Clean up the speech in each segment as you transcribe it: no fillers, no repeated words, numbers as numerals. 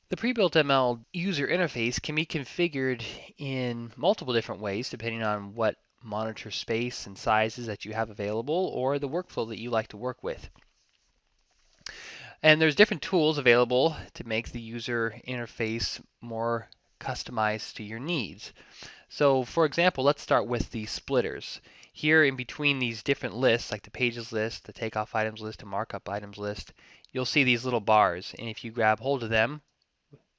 The pre-built ML user interface can be configured in multiple different ways depending on what monitor space and sizes that you have available or the workflow that you like to work with. And there's different tools available to make the user interface more customized to your needs. So for example, let's start with the splitters. Here in between these different lists, like the pages list, the takeoff items list, and markup items list, you'll see these little bars. And if you grab hold of them,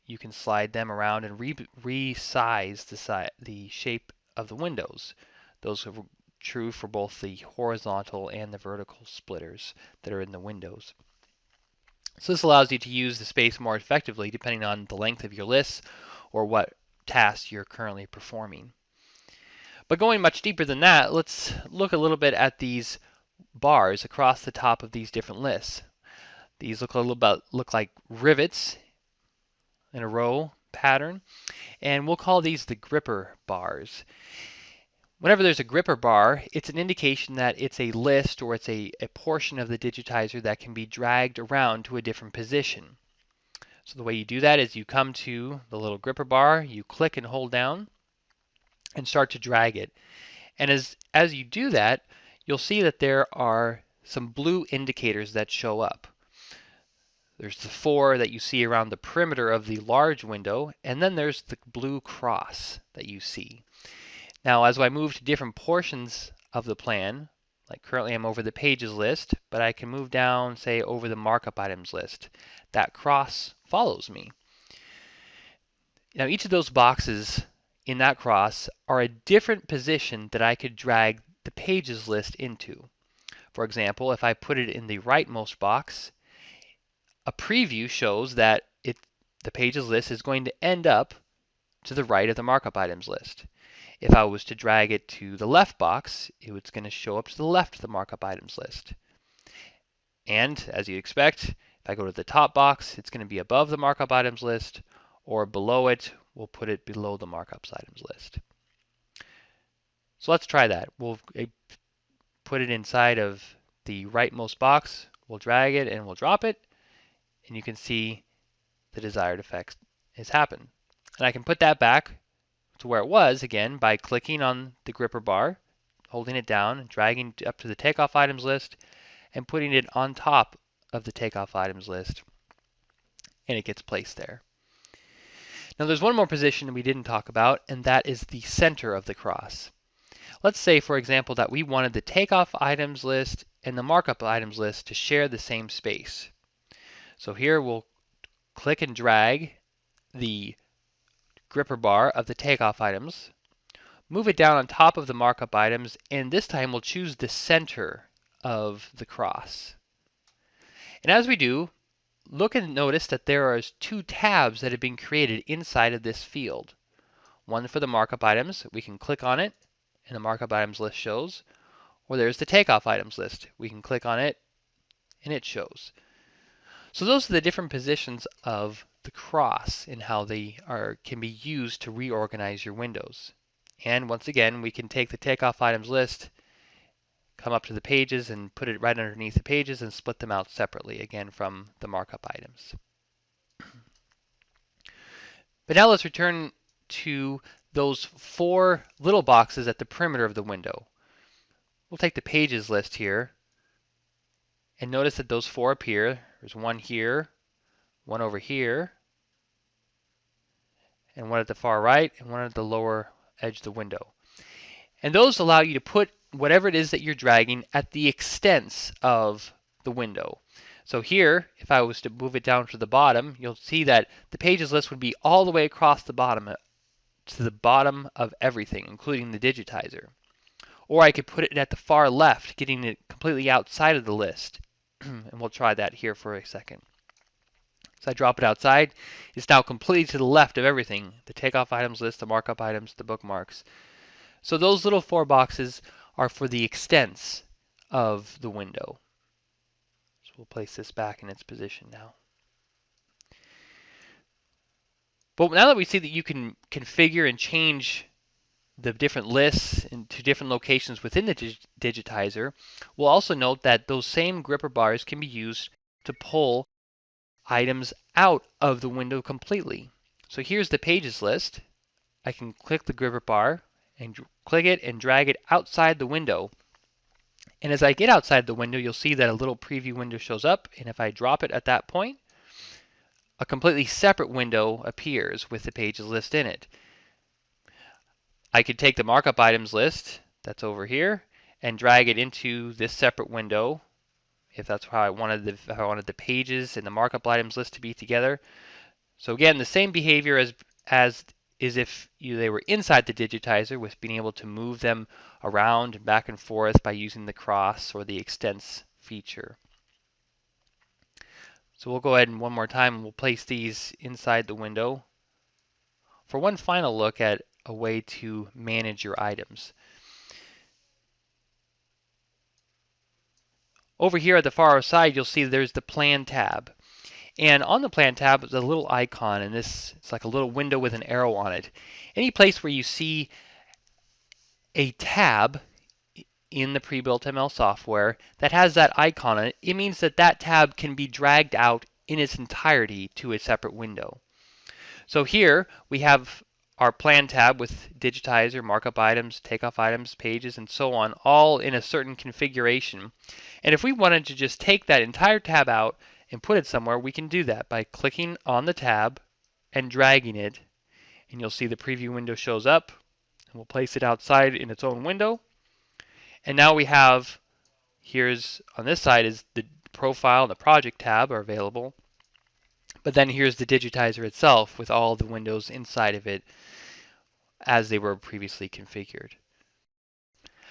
you can slide them around and resize the shape of the windows. Those are true for both the horizontal and the vertical splitters that are in the windows. So this allows you to use the space more effectively depending on the length of your lists or what tasks you're currently performing. But going much deeper than that, let's look a little bit at these bars across the top of these different lists. These look like rivets in a row pattern, and we'll call these the gripper bars. Whenever there's a gripper bar, it's an indication that it's a list or it's a portion of the digitizer that can be dragged around to a different position. So the way you do that is you come to the little gripper bar, you click and hold down, and start to drag it. And as you do that, you'll see that there are some blue indicators that show up. There's the 4 that you see around the perimeter of the large window, and then there's the blue cross that you see. Now, as I move to different portions of the plan, like currently I'm over the pages list, but I can move down, say, over the markup items list. That cross follows me. Now, each of those boxes in that cross are a different position that I could drag the pages list into. For example, if I put it in the rightmost box, a preview shows that the pages list is going to end up to the right of the markup items list. If I was to drag it to the left box, it's going to show up to the left of the markup items list. And as you'd expect, if I go to the top box, it's going to be above the markup items list, or below it, we'll put it below the markups items list. So let's try that. We'll put it inside of the rightmost box, we'll drag it and we'll drop it, and you can see the desired effect has happened. And I can put that back to where it was again by clicking on the gripper bar, holding it down, dragging up to the takeoff items list, and putting it on top of the takeoff items list, and it gets placed there. Now there's one more position we didn't talk about, and that is the center of the cross. Let's say, for example, that we wanted the takeoff items list and the markup items list to share the same space. So here we'll click and drag the gripper bar of the takeoff items, move it down on top of the markup items, and this time we'll choose the center of the cross. And as we do, look and notice that there are 2 tabs that have been created inside of this field. One for the markup items, we can click on it and the markup items list shows, or there's the takeoff items list. We can click on it and it shows. So those are the different positions of the cross and how they can be used to reorganize your windows. And once again, we can take the takeoff items list, come up to the pages and put it right underneath the pages and split them out separately, again from the markup items. But now let's return to those 4 little boxes at the perimeter of the window. We'll take the pages list here and notice that those 4 appear. There's one here, one over here, and one at the far right, and one at the lower edge of the window. And those allow you to put whatever it is that you're dragging at the extents of the window. So here, if I was to move it down to the bottom, you'll see that the pages list would be all the way across the bottom to the bottom of everything, including the digitizer. Or I could put it at the far left, getting it completely outside of the list. And we'll try that here for a second. So I drop it outside. It's now completely to the left of everything. The takeoff items list, the markup items, the bookmarks. So those little 4 boxes are for the extents of the window. So we'll place this back in its position now. But now that we see that you can configure and change the different lists into different locations within the digitizer, we'll also note that those same gripper bars can be used to pull items out of the window completely. So here's the pages list. I can click the gripper bar and click it and drag it outside the window. And as I get outside the window, you'll see that a little preview window shows up, and if I drop it at that point, a completely separate window appears with the pages list in it. I could take the markup items list that's over here and drag it into this separate window if that's how I wanted the pages and the markup items list to be together. So again, the same behavior as is if they were inside the digitizer, with being able to move them around and back and forth by using the cross or the extents feature. So we'll go ahead and one more time and we'll place these inside the window for one final look at a way to manage your items. Over here at the far side, you'll see there's the Plan tab. And on the Plan tab is a little icon, and it's like a little window with an arrow on it. Any place where you see a tab in the PrebuiltML software that has that icon on it, it means that that tab can be dragged out in its entirety to a separate window. So here we have our Plan tab with digitizer, markup items, takeoff items, pages, and so on, all in a certain configuration. And if we wanted to just take that entire tab out and put it somewhere, we can do that by clicking on the tab and dragging it, and you'll see the preview window shows up, and we'll place it outside in its own window. And now we have, here's on this side is the profile and the project tab are available, but then here's the digitizer itself with all the windows inside of it as they were previously configured.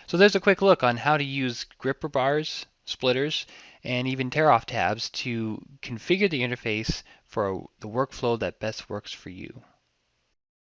So there's a quick look on how to use gripper bars, splitters, and even tear-off tabs to configure the interface for the workflow that best works for you.